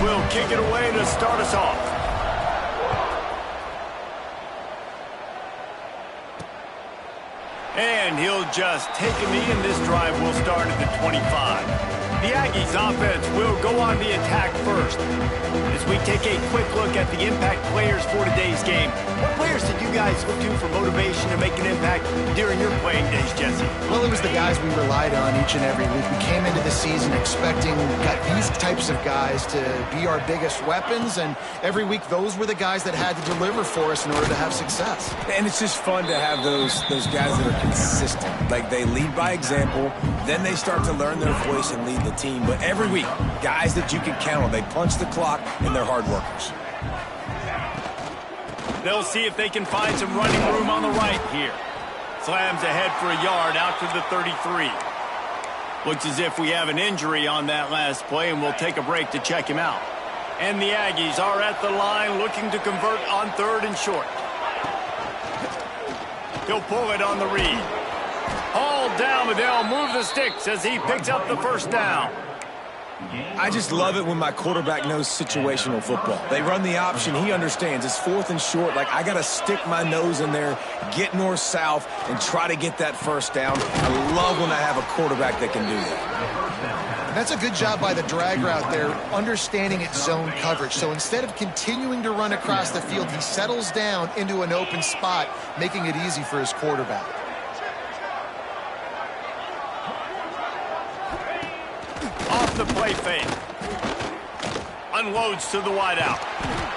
will kick it away to start us off. And he'll just take a knee, and this drive will start at the 25. The Aggies offense will go on the attack first. As we take a quick look at the impact players for today's game, what players did you guys look to for motivation to make an impact during your playing days, Jesse? Well, it was the guys we relied on each and every week. We came into the season expecting these types of guys to be our biggest weapons, and every week those were the guys that had to deliver for us in order to have success. And it's just fun to have those guys that are consistent. Like, they lead by example, then they start to learn their voice and lead the team. But every week, guys that you can count on, they punch the clock and they're hard workers. They'll see if they can find some running room on the right here. Slams ahead for a yard out to the 33. Looks as if we have an injury on that last play, and we'll take a break to check him out. And the Aggies are at the line looking to convert on 3rd and short. He'll pull it on the read. Hauled down, but they'll move the sticks as he picks up the first down. I just love it when my quarterback knows situational football. They run the option. He understands. It's 4th and short. Like, I got to stick my nose in there, get north-south, and try to get that first down. I love when I have a quarterback that can do that. That's a good job by the drag route there, understanding its zone coverage. So instead of continuing to run across the field, he settles down into an open spot, making it easy for his quarterback. Off the play fake. Unloads to the wideout.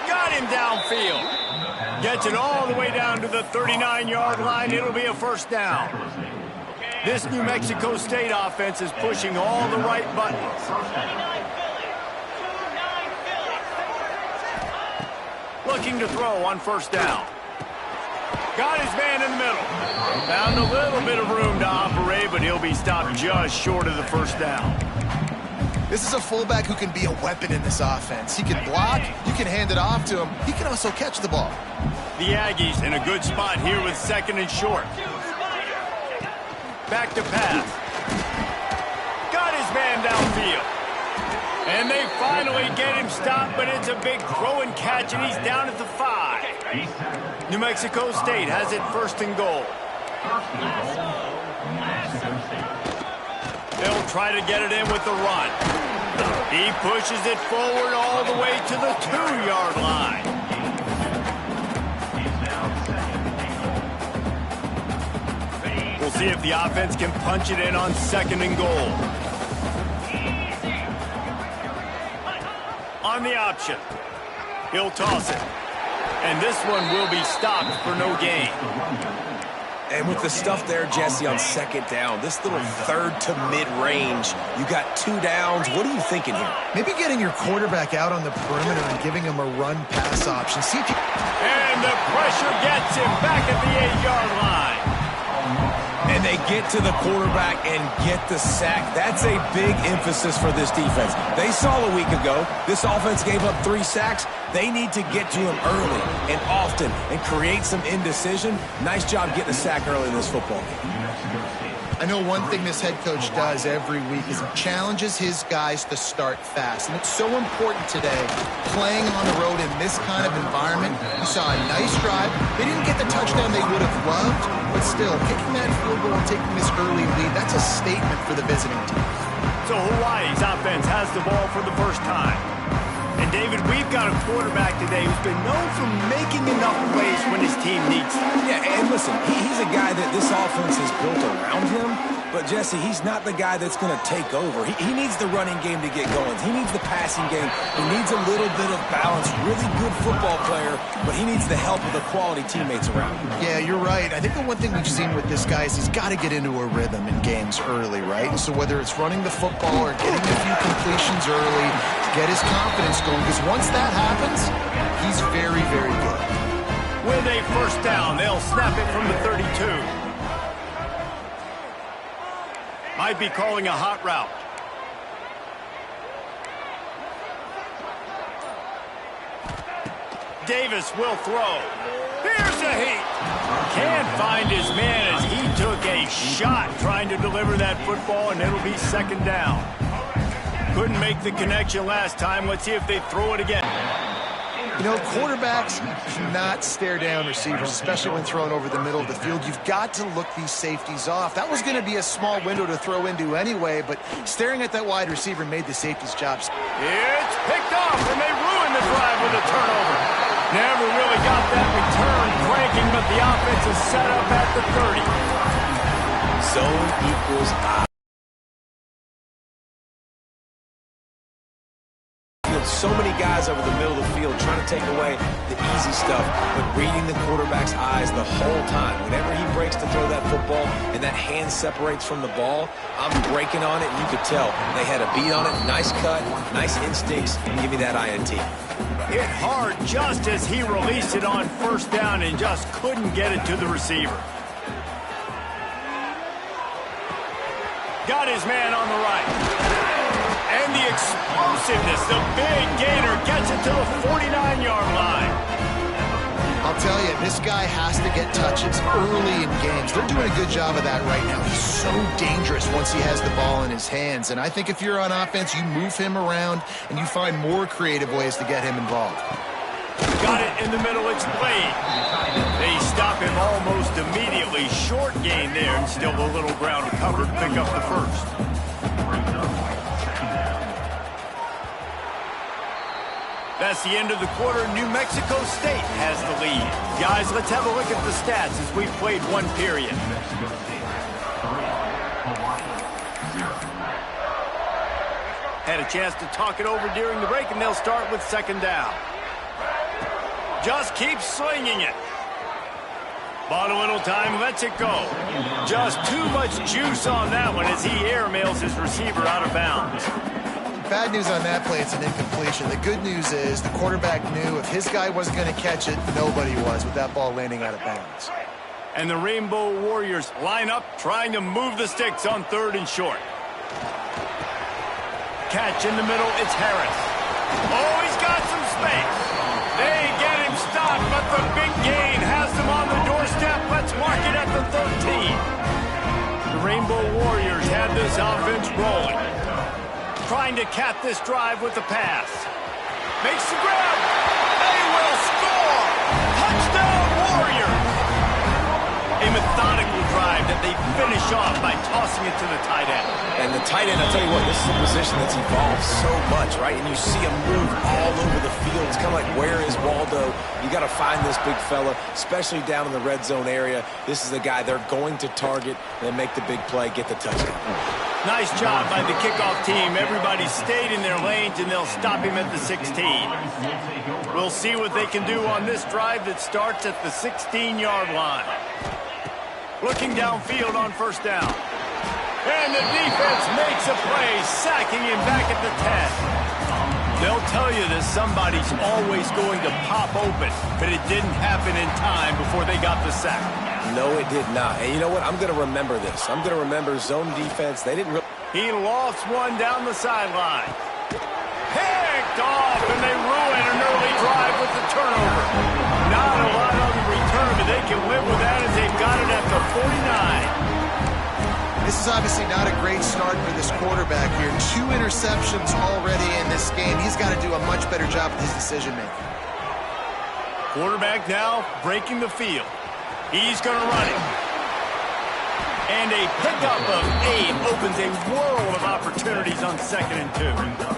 Got him downfield. Gets it all the way down to the 39-yard line. It'll be a first down. This New Mexico State offense is pushing all the right buttons. Looking to throw on first down. Got his man in the middle. Found a little bit of room to operate, but he'll be stopped just short of the first down. This is a fullback who can be a weapon in this offense. He can block, you can hand it off to him. He can also catch the ball. The Aggies in a good spot here with 2nd and short. Back to pass. Got his man downfield. And they finally get him stopped, but it's a big throw and catch, and he's down at the 5. New Mexico State has it 1st and goal. They'll try to get it in with the run. He pushes it forward all the way to the 2-yard line. We'll see if the offense can punch it in on 2nd and goal. On the option. He'll toss it. And this one will be stopped for no gain. And with the stuff there, Jesse, on 2nd down, this little 3rd to mid-range, you got 2 downs. What are you thinking here? Maybe getting your quarterback out on the perimeter and giving him a run-pass option. See if you... And the pressure gets him back at the 8-yard line. And they get to the quarterback and get the sack. That's a big emphasis for this defense. They saw a week ago, this offense gave up 3 sacks. They need to get to him early and often and create some indecision. Nice job getting a sack early in this football game. I know one thing this head coach does every week is he challenges his guys to start fast. And it's so important today, playing on the road in this kind of environment. You saw a nice drive. They didn't get the touchdown they would have loved, but still, kicking that field goal and taking this early lead, that's a statement for the visiting team. So Hawaii's offense has the ball for the first time. And David, we've got a quarterback today who's been known for making enough plays when his team needs it. Yeah, and listen, he's a guy that this offense is built around him. But, Jesse, he's not the guy that's going to take over. He needs the running game to get going. He needs the passing game. He needs a little bit of balance. Really good football player, but he needs the help of the quality teammates around him. Yeah, you're right. I think the one thing we've seen with this guy is he's got to get into a rhythm in games early, right? And so whether it's running the football or getting a few completions early to get his confidence going, because once that happens, he's very, very good. With a first down, they'll snap it from the 32. Might be calling a hot route. Davis will throw. Here's a heat. Can't find his man as he took a shot trying to deliver that football, and it'll be 2nd down. Couldn't make the connection last time. Let's see if they throw it again. You know, quarterbacks cannot stare down receivers, especially when thrown over the middle of the field. You've got to look these safeties off. That was going to be a small window to throw into anyway, but staring at that wide receiver made the safety's job. It's picked off, and they ruined the drive with a turnover. Never really got that return cranking, but the offense is set up at the 30. Zone equals I. So many guys over the middle of the field trying to take away the easy stuff, but reading the quarterback's eyes the whole time. Whenever he breaks to throw that football and that hand separates from the ball, I'm breaking on it, and you could tell they had a beat on it. Nice cut, nice instincts, and give me that INT. Hit hard just as he released it on first down and just couldn't get it to the receiver. Got his man on the right. And the explosiveness, the big gainer gets it to the 49-yard line. I'll tell you, this guy has to get touches early in games. They're doing a good job of that right now. He's so dangerous once he has the ball in his hands. And I think if you're on offense, you move him around and you find more creative ways to get him involved. Got it in the middle, it's Wade. They stop him almost immediately. Short gain there, and still a little ground to cover to pick up the first. That's the end of the quarter. New Mexico State has the lead. Guys, let's have a look at the stats as we've played one period. Had a chance to talk it over during the break, and they'll start with second down. Just keeps slinging it. Bought a little time, lets it go. Just too much juice on that one as he airmails his receiver out of bounds. Bad news on that play, it's an incompletion. The good news is the quarterback knew if his guy wasn't going to catch it, nobody was with that ball landing out of bounds. And the Rainbow Warriors line up trying to move the sticks on third and short. Catch in the middle, it's Harris. Oh, he's got some space. They get him stopped, but the big gain has them on the doorstep. Let's mark it at the 13. The Rainbow Warriors had this offense rolling. Trying to cap this drive with the pass. Makes the grab. They will score. Touchdown Warriors. A methodical drive that they finish off by tossing it to the tight end. And the tight end, I'll tell you what, this is a position that's evolved so much, right? And you see him move all over the field. It's kind of like, where is Waldo? You got to find this big fella, especially down in the red zone area. This is the guy they're going to target and make the big play, get the touchdown. Nice job by the kickoff team. Everybody stayed in their lanes, and they'll stop him at the 16. We'll see what they can do on this drive that starts at the 16-yard line. Looking downfield on first down. And the defense makes a play, sacking him back at the 10. They'll tell you that somebody's always going to pop open, but it didn't happen in time before they got the sack. No, it did not. And you know what? I'm going to remember this. I'm going to remember zone defense. They didn't really... He lost one down the sideline. Picked off, and they ruin an early drive with the turnover. Not a lot on the return, but they can live with that as they've got it at the 49. This is obviously not a great start for this quarterback here. 2 interceptions already in this game. He's got to do a much better job with his decision-making. Quarterback now breaking the field. He's going to run it. And a pickup of 8 opens a world of opportunities on 2nd and 2.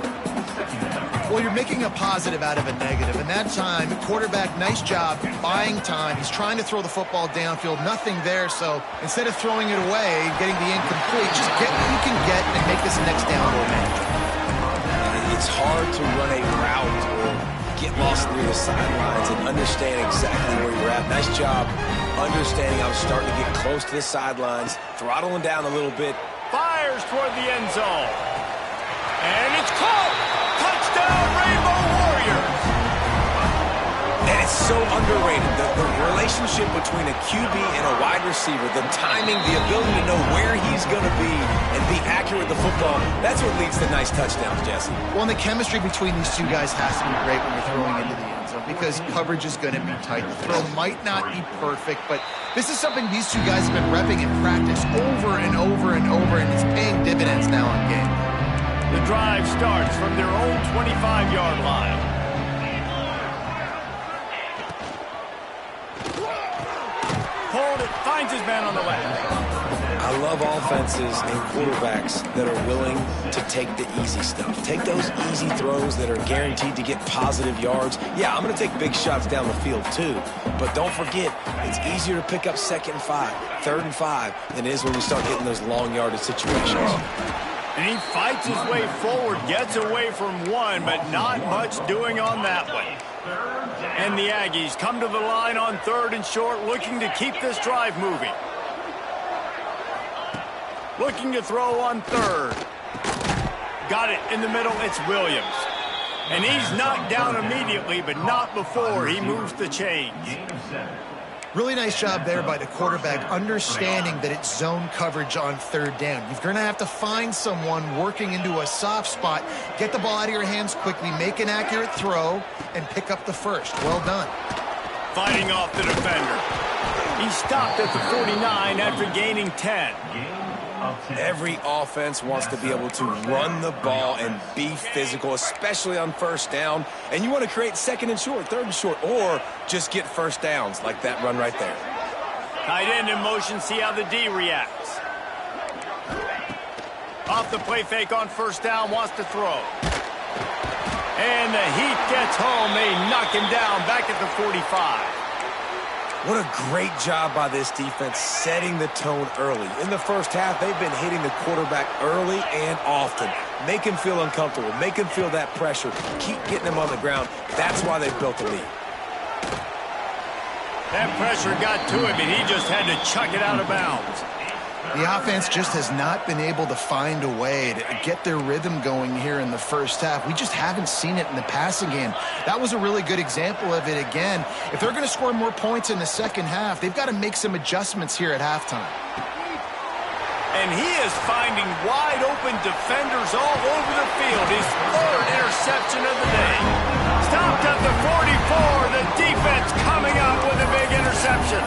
Well, you're making a positive out of a negative. And that time, quarterback, nice job buying time. He's trying to throw the football downfield. Nothing there. So instead of throwing it away, getting the incomplete, just get what you can get and make this next down goal manageable. It's hard to run a route or get lost near the sidelines and understand exactly where you're at. Nice job understanding I was starting to get close to the sidelines, throttling down a little bit. Fires toward the end zone. And it's caught. Touchdown, Rainbow Warriors. And it's so underrated. The relationship between a QB and a wide receiver, the timing, the ability to know where he's going to be and be accurate with the football, that's what leads to nice touchdowns, Jesse. Well, and the chemistry between these two guys has to be great when you're throwing into the end zone because coverage is going to be tight. The throw might not be perfect, but this is something these two guys have been repping in practice over and over and over, and it's paying dividends now on game. The drive starts from their own 25-yard line. Hold it, finds his man on the left. I love offenses and quarterbacks that are willing to take the easy stuff. Take those easy throws that are guaranteed to get positive yards. Yeah, I'm going to take big shots down the field too. But don't forget, it's easier to pick up 2nd and 5, 3rd and 5 than it is when we start getting those long yardage situations. And he fights his way forward, gets away from one, but not much doing on that one. And the Aggies come to the line on 3rd and short, looking to keep this drive moving. Looking to throw on 3rd. Got it in the middle, it's Williams. And he's knocked down immediately, but not before he moves the chains. Really nice job there by the quarterback, understanding that it's zone coverage on 3rd down. You're going to have to find someone working into a soft spot, get the ball out of your hands quickly, make an accurate throw, and pick up the first. Well done. Fighting off the defender. He stopped at the 49 after gaining 10. Every offense wants to be able to run the ball and be physical, especially on 1st down. And you want to create 2nd and short, 3rd and short, or just get 1st downs like that run right there. Tight end in motion, see how the D reacts. Off the play fake on 1st down, wants to throw. And the heat gets home. They knock him down back at the 45. What a great job by this defense setting the tone early. In the 1st half, they've been hitting the quarterback early and often. Make him feel uncomfortable. Make him feel that pressure. Keep getting him on the ground. That's why they've built a lead. That pressure got to him, and he just had to chuck it out of bounds. The offense just has not been able to find a way to get their rhythm going here in the 1st half. We just haven't seen it in the passing game. That was a really good example of it again. If they're going to score more points in the 2nd half, they've got to make some adjustments here at halftime. And he is finding wide open defenders all over the field. His 3rd interception of the day. Stopped at the 44. The defense coming up with a big interception.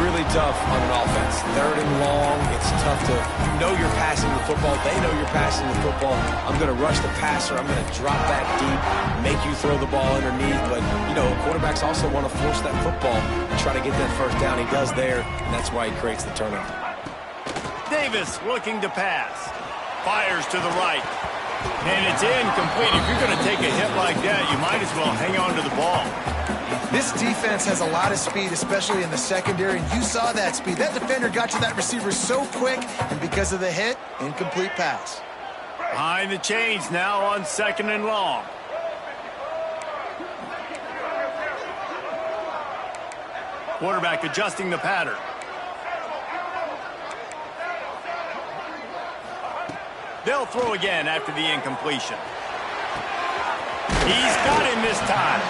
Really tough on an offense. 3rd and long. It's tough to know you're passing the football. They know you're passing the football. I'm going to rush the passer. I'm going to drop back deep, make you throw the ball underneath. But, you know, quarterbacks also want to force that football and try to get that 1st down. He does there, and that's why he creates the turnover. Davis looking to pass. Fires to the right. And it's incomplete. If you're going to take a hit like that, you might as well hang on to the ball. This defense has a lot of speed, especially in the secondary, and you saw that speed. That defender got to that receiver so quick, and because of the hit, incomplete pass. Behind the chains now on 2nd and long. Quarterback adjusting the pattern. They'll throw again after the incompletion. He's got him this time.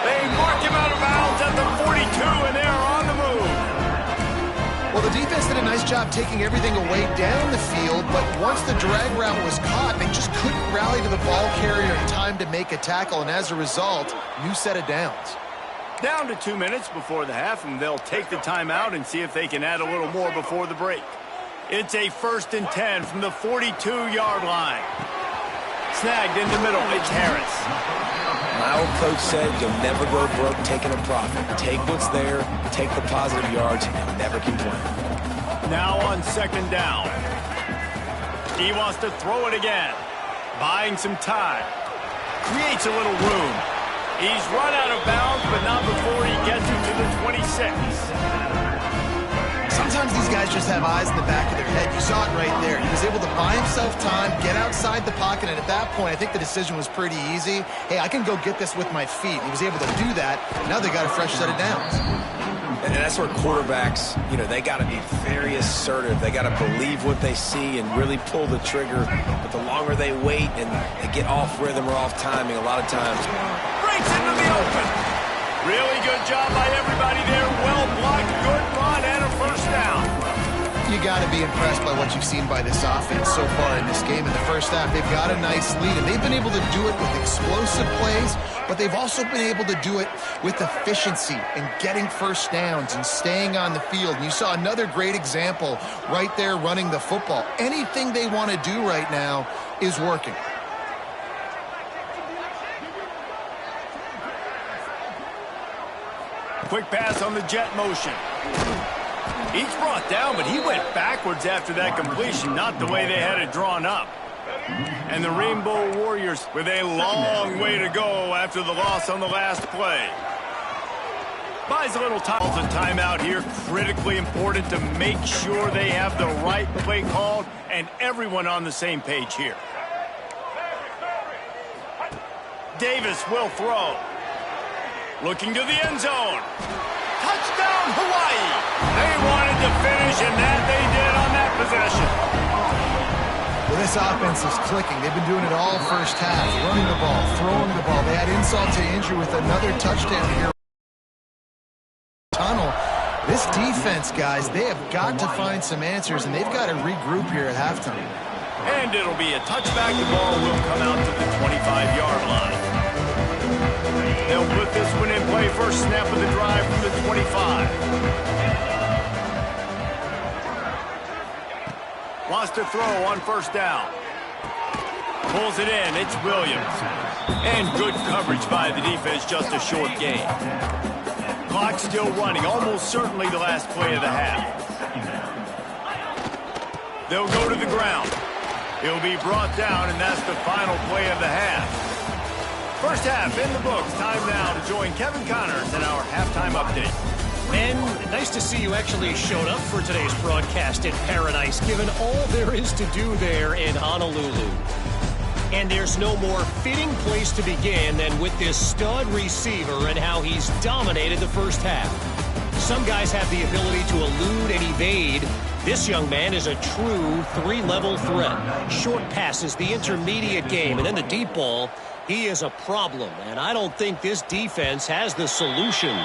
They mark him out of bounds at the 42, and they're on the move. Well, the defense did a nice job taking everything away down the field, but once the drag route was caught, they just couldn't rally to the ball carrier in time to make a tackle, and as a result, new set of downs. Down to 2 minutes before the half, and they'll take the timeout and see if they can add a little more before the break. It's a 1st and 10 from the 42-yard line. Snagged in the middle, it's Harris. My old coach said you'll never go broke taking a profit. Take what's there, take the positive yards, and never complain. Now on 2nd down. He wants to throw it again. Buying some time. Creates a little room. He's run out of bounds, but not before he gets it to the 26. Sometimes these guys just have eyes in the back of their head. You saw it right there. He was able to buy himself time, get outside the pocket, and at that point, I think the decision was pretty easy. Hey, I can go get this with my feet. He was able to do that. Now they got a fresh set of downs. And that's where quarterbacks, you know, they got to be very assertive. They got to believe what they see and really pull the trigger. But the longer they wait and they get off rhythm or off timing, a lot of times. Breaks into the open. Really good job by everybody there. Well blocked, good run, and a 1st down. You got to be impressed by what you've seen by this offense so far in this game. In the 1st half, they've got a nice lead, and they've been able to do it with explosive plays, but they've also been able to do it with efficiency and getting 1st downs and staying on the field. And you saw another great example right there running the football. Anything they want to do right now, is working. Quick pass on the jet motion. He's brought down, but he went backwards after that completion, not the way they had it drawn up. And the Rainbow Warriors with a long way to go after the loss on the last play. Buys a little time. A timeout here, critically important to make sure they have the right play called and everyone on the same page here. Davis will throw. Looking to the end zone. Touchdown, Hawaii. They wanted to finish, and that they did on that possession. Well, this offense is clicking. They've been doing it all first half. Running the ball, throwing the ball. They had insult to injury with another touchdown here. Tunnel. This defense, guys, they have got to find some answers, and they've got to regroup here at halftime. And it'll be a touchback. The ball will come out to the 25-yard line. They'll put this one in play first snap of the drive from the 25. Wants to throw on first down. Pulls it in. It's Williams. And good coverage by the defense, just a short gain. Clock still running, almost certainly the last play of the half. They'll go to the ground. He'll be brought down, and that's the final play of the half. First half in the books. Time now to join Kevin Connors in our halftime update. Men, nice to see you actually showed up for today's broadcast in Paradise, given all there is to do there in Honolulu. And there's no more fitting place to begin than with this stud receiver and how he's dominated the first half. Some guys have the ability to elude and evade. This young man is a true three-level threat. Short passes, the intermediate game, and then the deep ball. He is a problem, and I don't think this defense has the solution.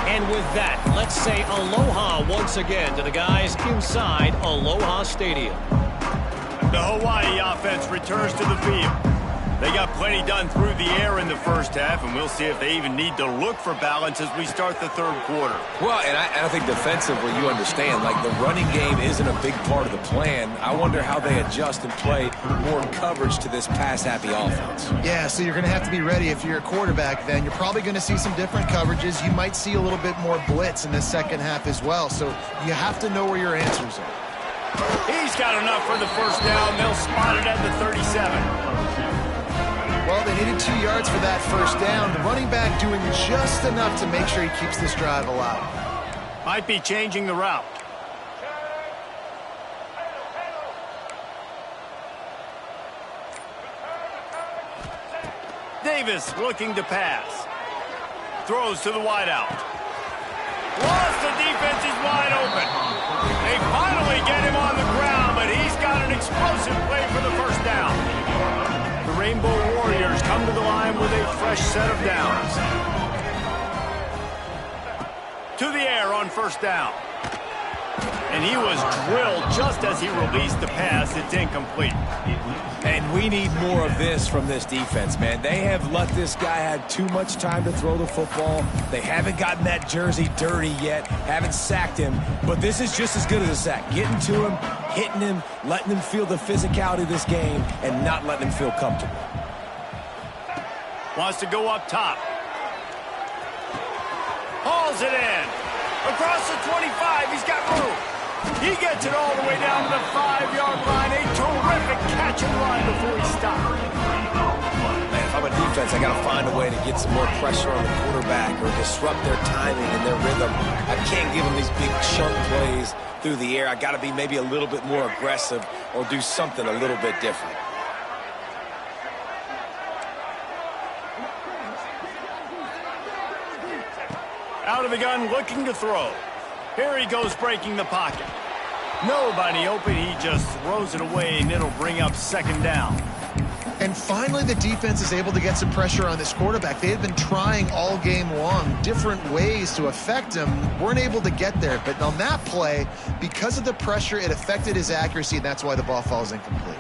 And with that, let's say aloha once again to the guys inside Aloha Stadium. The Hawaii offense returns to the field. They got plenty done through the air in the first half, and we'll see if they even need to look for balance as we start the third quarter. Well, and I think defensively, you understand, like the running game isn't a big part of the plan. I wonder how they adjust and play more coverage to this pass-happy offense. Yeah, so you're going to have to be ready if you're a quarterback then. You're probably going to see some different coverages. You might see a little bit more blitz in the second half as well, so you have to know where your answers are. He's got enough for the first down. They'll spot it at the 37. Well, they needed 2 yards for that first down. The running back doing just enough to make sure he keeps this drive alive. Might be changing the route. Davis looking to pass. Throws to the wideout. Lost, the defense is wide open. They finally get him on the ground, but he's got an explosive play for the first down. The Rainbow Warriors come to the line with a fresh set of downs. To the air on first down. And he was drilled just as he released the pass. It's incomplete. And we need more of this from this defense, man. They have let this guy have too much time to throw the football. They haven't gotten that jersey dirty yet, haven't sacked him. But this is just as good as a sack. Getting to him, hitting him, letting him feel the physicality of this game, and not letting him feel comfortable. Wants to go up top. Hauls it in. Across the 25, he's got room. He gets it all the way down to the 5-yard line. A terrific catch and run before he stopped. Man, if I'm a defense, I got to find a way to get some more pressure on the quarterback or disrupt their timing and their rhythm. I can't give them these big chunk plays through the air. I got to be maybe a little bit more aggressive or do something a little bit different. Out of the gun, looking to throw. Here he goes, breaking the pocket. Nobody open, he just throws it away, and it'll bring up second down. And finally, the defense is able to get some pressure on this quarterback. They had been trying all game long different ways to affect him. Weren't able to get there. But on that play, because of the pressure, it affected his accuracy, and that's why the ball falls incomplete.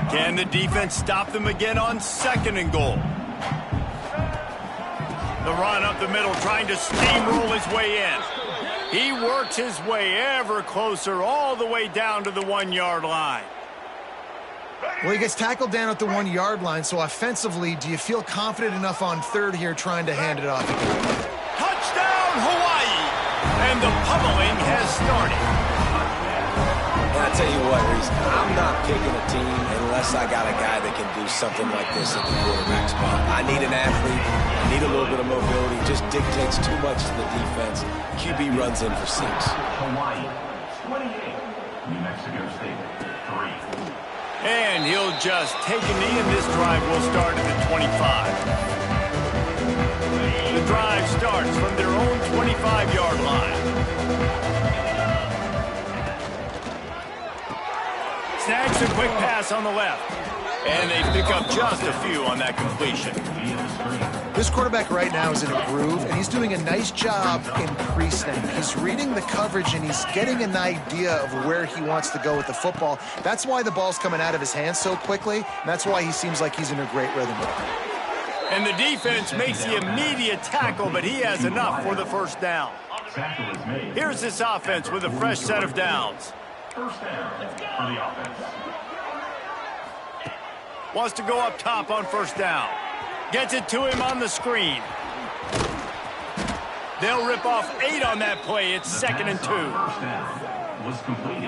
Can the defense stop them again on second and goal? The run up the middle, trying to steamroll his way in. He works his way ever closer, all the way down to the 1-yard line. Well, he gets tackled down at the 1-yard line, so offensively, do you feel confident enough on third here trying to hand it off? Touchdown, Hawaii! And the pummeling has started. And I tell you what, Reese, I'm not picking a team unless I got a guy that can do something like this at the quarterback spot. I need an athlete. I need a little bit of mobility. Just dictates too much to the defense. QB runs in for 6. Hawaii, 28. New Mexico State, 3. And he'll just take a knee, and this drive will start at the 25. The drive starts from their own 25-yard line. Snags a quick pass on the left. And they pick up just a few on that completion. This quarterback right now is in a groove, and he's doing a nice job in pre-snap. He's reading the coverage, and he's getting an idea of where he wants to go with the football. That's why the ball's coming out of his hands so quickly, and that's why he seems like he's in a great rhythm. And the defense makes the immediate tackle, but he has enough for the first down. Here's this offense with a fresh set of downs. First down for the offense. Wants to go up top on first down. Gets it to him on the screen. They'll rip off 8 on that play. It's 2nd and 2.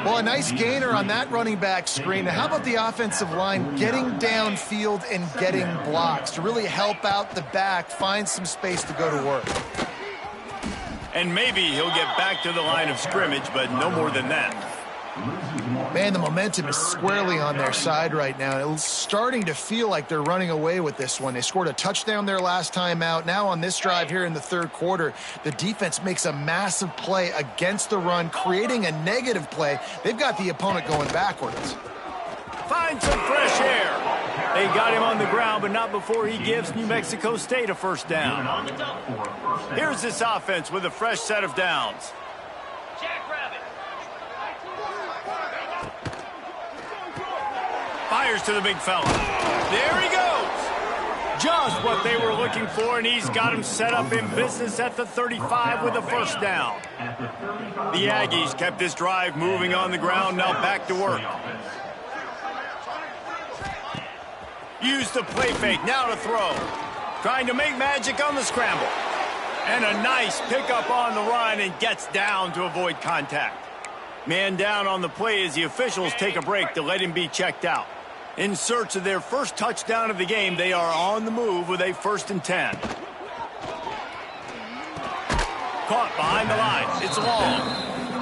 Well, a nice gainer on that running back screen. Now, how about the offensive line getting downfield and getting blocks to really help out the back, find some space to go to work? And maybe he'll get back to the line of scrimmage, but no more than that. Man, the momentum is squarely on their side right now. It's starting to feel like they're running away with this one. They scored a touchdown their last time out. Now on this drive here in the third quarter, the defense makes a massive play against the run, creating a negative play. They've got the opponent going backwards. Find some fresh air. They got him on the ground, but not before he gives New Mexico State a first down. Here's this offense with a fresh set of downs. Fires to the big fella. There he goes. Just what they were looking for, and he's got him set up in business at the 35 with a first down. The Aggies kept this drive moving on the ground, now back to work. Use the play fake, now to throw. Trying to make magic on the scramble. And a nice pickup on the run, and gets down to avoid contact. Man down on the play as the officials take a break to let him be checked out. In search of their first touchdown of the game, they are on the move with a 1st and 10. Caught behind the line. It's long.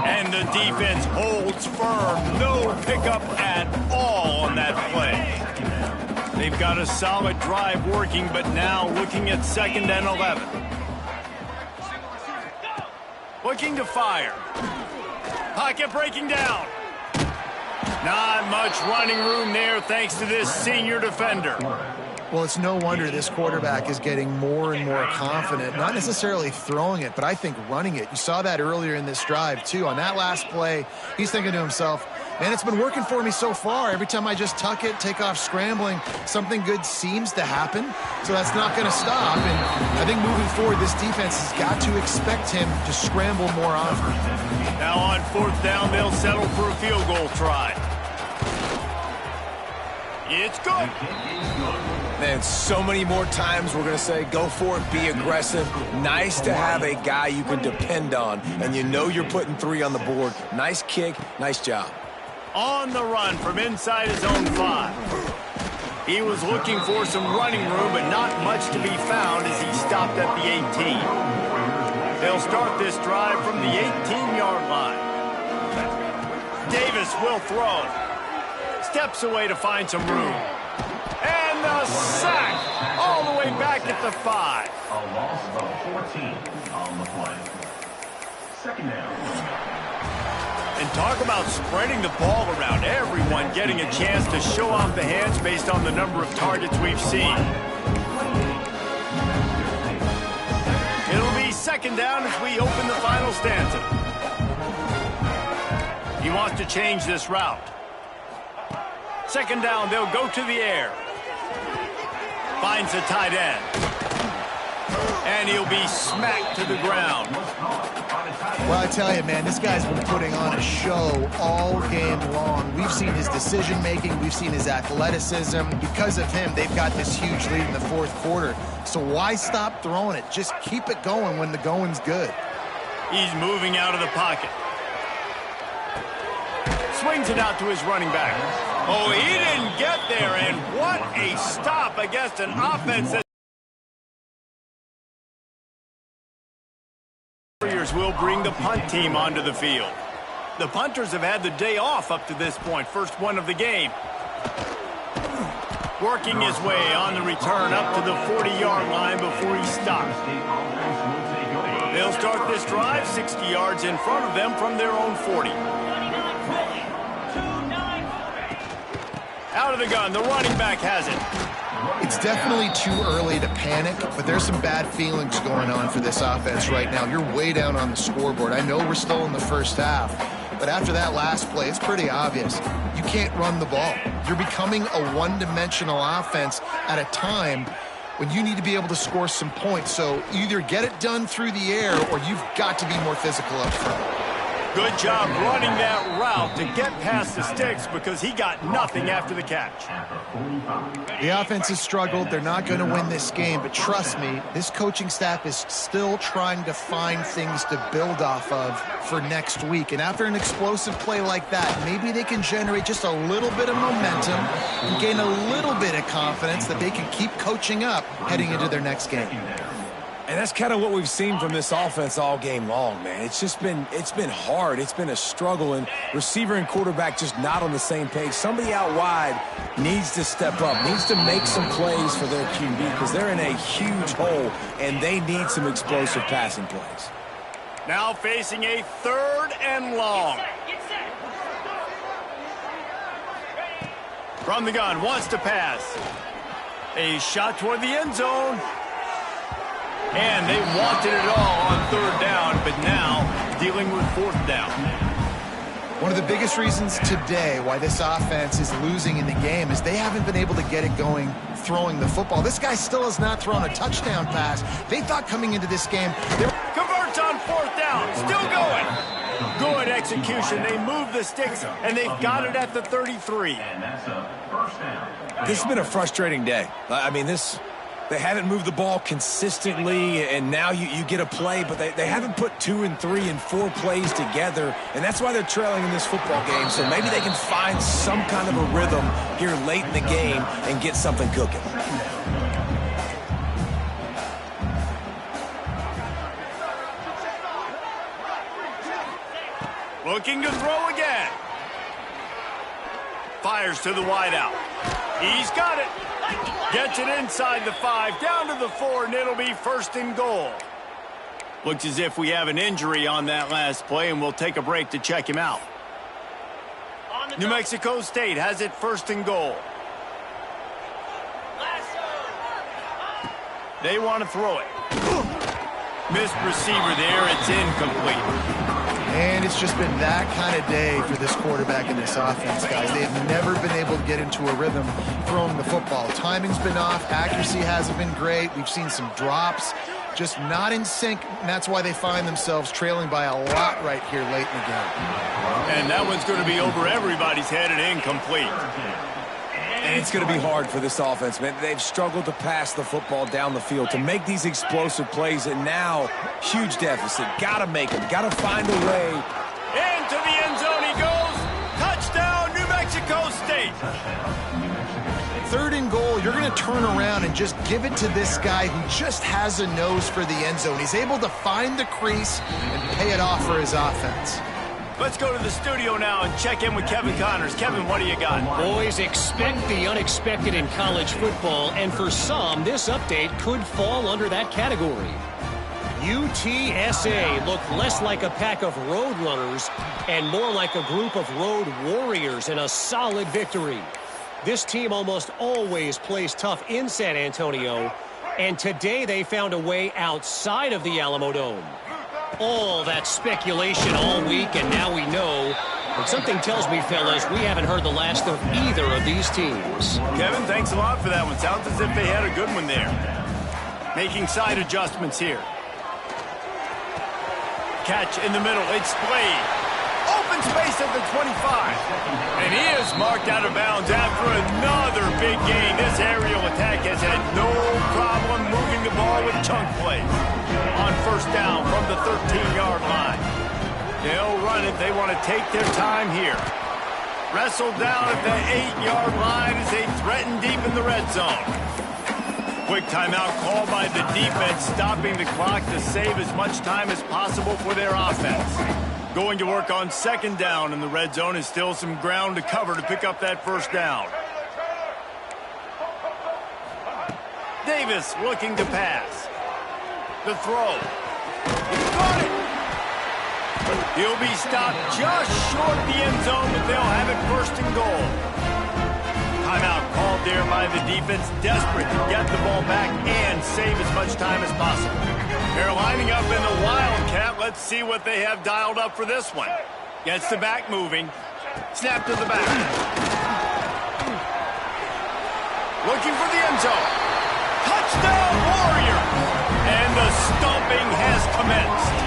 And the defense holds firm. No pickup at all on that play. They've got a solid drive working, but now looking at 2nd and 11. Looking to fire. Pocket breaking down. Not much running room there thanks to this senior defender. Well, it's no wonder this quarterback is getting more and more confident, not necessarily throwing it, but I think running it. You saw that earlier in this drive, too. On that last play, he's thinking to himself, man, it's been working for me so far. Every time I just tuck it, take off scrambling, something good seems to happen. So that's not going to stop. And I think moving forward, this defense has got to expect him to scramble more often. Now on 4th down, they'll settle for a field goal try. It's good. Man, so many more times we're going to say, go for it, be aggressive. Nice to have a guy you can depend on, and you know you're putting 3 on the board. Nice kick, nice job. On the run from inside his own 5. He was looking for some running room, but not much to be found as he stopped at the 18. They'll start this drive from the 18-yard line. Davis will throw. Steps away to find some room. And the sack all the way back at the 5. A loss of 14 on the play. 2nd down. And talk about spreading the ball around. Everyone getting a chance to show off the hands based on the number of targets we've seen. It'll be 2nd down as we open the final stanza. He wants to change this route. 2nd down, they'll go to the air. Finds a tight end. And he'll be smacked to the ground. Well, I tell you, man, this guy's been putting on a show all game long. We've seen his decision-making. We've seen his athleticism. Because of him, they've got this huge lead in the fourth quarter. So why stop throwing it? Just keep it going when the going's good. He's moving out of the pocket. Swings it out to his running back. Oh, he didn't get there, and what a stop against an offense that Warriors will bring the punt team onto the field. The punters have had the day off up to this point, first one of the game. Working his way on the return up to the 40-yard line before he stops. They'll start this drive 60 yards in front of them from their own 40. Out of the gun, the running back has it. It's definitely too early to panic, but there's some bad feelings going on for this offense right now. You're way down on the scoreboard. I know we're still in the first half, but after that last play, it's pretty obvious. You can't run the ball. You're becoming a one-dimensional offense at a time when you need to be able to score some points. So either get it done through the air or you've got to be more physical up front. Good job running that route to get past the sticks because he got nothing after the catch. The offense has struggled. They're not going to win this game, but trust me, this coaching staff is still trying to find things to build off of for next week. And after an explosive play like that, maybe they can generate just a little bit of momentum and gain a little bit of confidence that they can keep coaching up heading into their next game. And that's kind of what we've seen from this offense all game long, man. It's been hard. It's been a struggle, and receiver and quarterback just not on the same page. Somebody out wide needs to step up, needs to make some plays for their QB because they're in a huge hole, and they need some explosive passing plays. Now facing a 3rd and long. From the gun, wants to pass. A shot toward the end zone. And they wanted it all on 3rd down, but now dealing with 4th down. One of the biggest reasons today why this offense is losing in the game is they haven't been able to get it going throwing the football. This guy still has not thrown a touchdown pass. They thought coming into this game, Converts on 4th down, still going. Good execution. They move the sticks, and they've got it at the 33. And that's a first down. This has been a frustrating day. I mean, they haven't moved the ball consistently, and now you get a play, but they haven't put 2 and 3 and 4 plays together, and that's why they're trailing in this football game. So maybe they can find some kind of a rhythm here late in the game and get something cooking. Looking to throw again. Fires to the wideout. He's got it. Gets it inside the 5, down to the 4, and it'll be 1st and goal. Looks as if we have an injury on that last play, and we'll take a break to check him out. New Mexico State has it 1st and goal. They want to throw it. Missed receiver there. It's incomplete. and it's just been that kind of day for this quarterback and this offense, guys. They have never been able to get into a rhythm throwing the football. Timing's been off. Accuracy hasn't been great. We've seen some drops, just not in sync, and that's why they find themselves trailing by a lot right here late in the game. And that one's going to be over everybody's head and incomplete. And it's going to be hard for this offense, man. They've struggled to pass the football down the field, to make these explosive plays, and now huge deficit. Got to make them. Got to find a way. Into the end zone he goes. Touchdown, New Mexico State. 3rd and goal, you're going to turn around and just give it to this guy who just has a nose for the end zone. He's able to find the crease and pay it off for his offense. Let's go to the studio now and check in with Kevin Connors. Kevin, what do you got? Boys, expect the unexpected in college football, and for some, this update could fall under that category. UTSA looked less like a pack of road runners and more like a group of road warriors in a solid victory. This team almost always plays tough in San Antonio, and today they found a way outside of the Alamo Dome. All that speculation all week, and now we know. But something tells me, fellas, we haven't heard the last of either of these teams. Kevin, thanks a lot for that one. Sounds as if they had a good one there. Making side adjustments here. catch in the middle. It's Blade. Open space at the 25. And he is marked out of bounds after another big gain. This aerial attack has had no problem moving the ball with chunk plays. On first down from the 13-yard line. They'll run it. They want to take their time here. Wrestled down at the 8-yard line as they threaten deep in the red zone. Quick timeout called by the defense, stopping the clock to save as much time as possible for their offense. Going to work on second down in the red zone is still some ground to cover to pick up that first down. Davis looking to pass. The throw. He's got it. He'll be stopped just short the end zone, but they'll have it first and goal. Timeout called there by the defense, desperate to get the ball back and save as much time as possible. They're lining up in the Wildcat. Let's see what they have dialed up for this one. Gets the back moving. Snap to the back. Looking for the end zone. Touchdown, Warrior! And the stomping has commenced.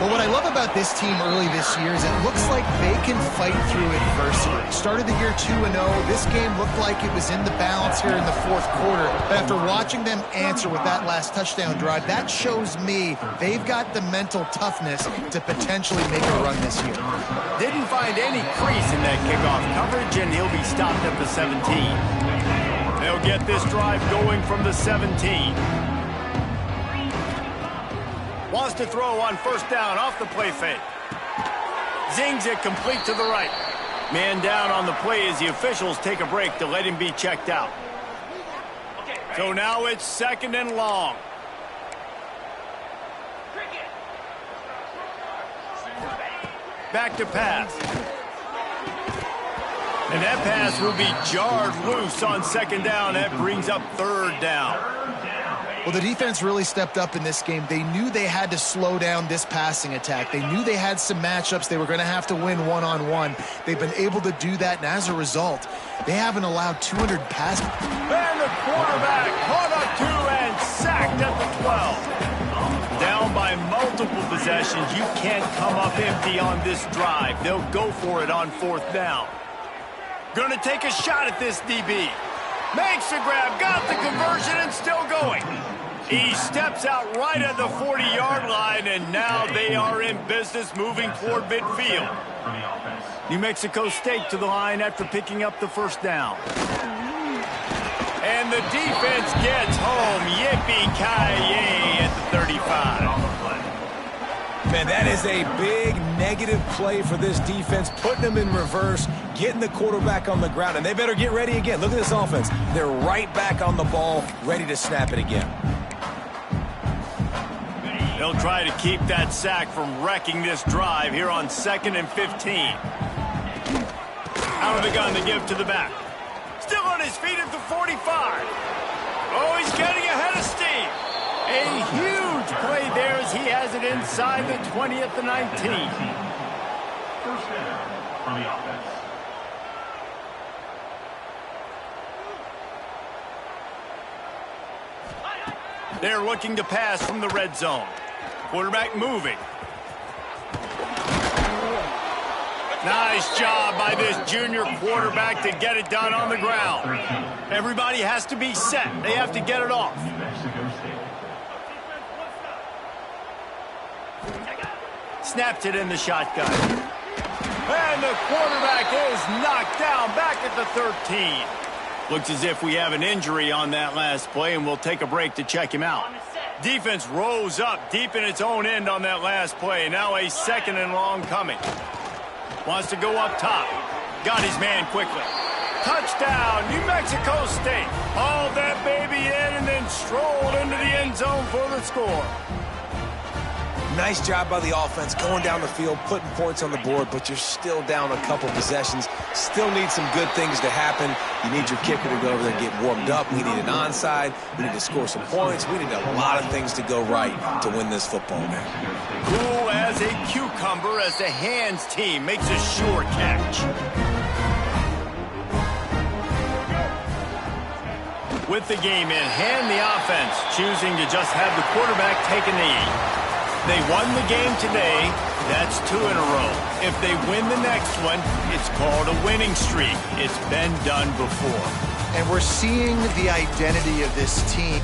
Well, what I love about this team early this year is it looks like they can fight through adversity. Started the year 2-0. This game looked like it was in the balance here in the fourth quarter. But after watching them answer with that last touchdown drive, that shows me they've got the mental toughness to potentially make a run this year. Didn't find any crease in that kickoff coverage, and he'll be stopped at the 17. They'll get this drive going from the 17. Wants to throw on first down off the play fake. Zings it complete to the right. Man down on the play as the officials take a break to let him be checked out. So now it's second and long. Back to pass. And that pass will be jarred loose on second down. That brings up third down. Well, the defense really stepped up in this game. They knew they had to slow down this passing attack. They knew they had some matchups they were going to have to win one-on-one. They've been able to do that, and as a result, they haven't allowed 200 passes. And the quarterback caught up to and sacked at the 12. Down by multiple possessions. You can't come up empty on this drive. They'll go for it on fourth down. Going to take a shot at this DB. Makes the grab, got the conversion, and still going. He steps out right at the 40-yard line, and now they are in business moving toward midfield. New Mexico State to the line after picking up the first down. And the defense gets home. Yippee-ki-yay at the 35. Man, that is a big negative play for this defense, putting them in reverse, getting the quarterback on the ground, and they better get ready again. Look at this offense. They're right back on the ball, ready to snap it again. They'll try to keep that sack from wrecking this drive here on 2nd and 15. Out of the gun to give to the back. Still on his feet at the 45. Oh, he's getting ahead of steam. A huge play there as he has it inside the 20 at the 19. First down for the offense. They're looking to pass from the red zone. Quarterback moving. Nice job by this junior quarterback to get it done on the ground. Everybody has to be set. They have to get it off. New Mexico State. Snaps it in the shotgun. And the quarterback is knocked down back at the 13. Looks as if we have an injury on that last play, and we'll take a break to check him out. Defense rose up deep in its own end on that last play. Now a second and long coming. Wants to go up top. Got his man quickly. Touchdown, New Mexico State. Hauled that baby in and then strolled into the end zone for the score. Nice job by the offense going down the field, putting points on the board, but you're still down a couple possessions. Still need some good things to happen. You need your kicker to go over there and get warmed up. We need an onside. We need to score some points. We need a lot of things to go right to win this football game. Cool as a cucumber as the hands team makes a sure catch. With the game in hand, the offense choosing to just have the quarterback take a knee. They won the game today. That's 2 in a row. If they win the next one, it's called a winning streak. It's been done before. And we're seeing the identity of this team.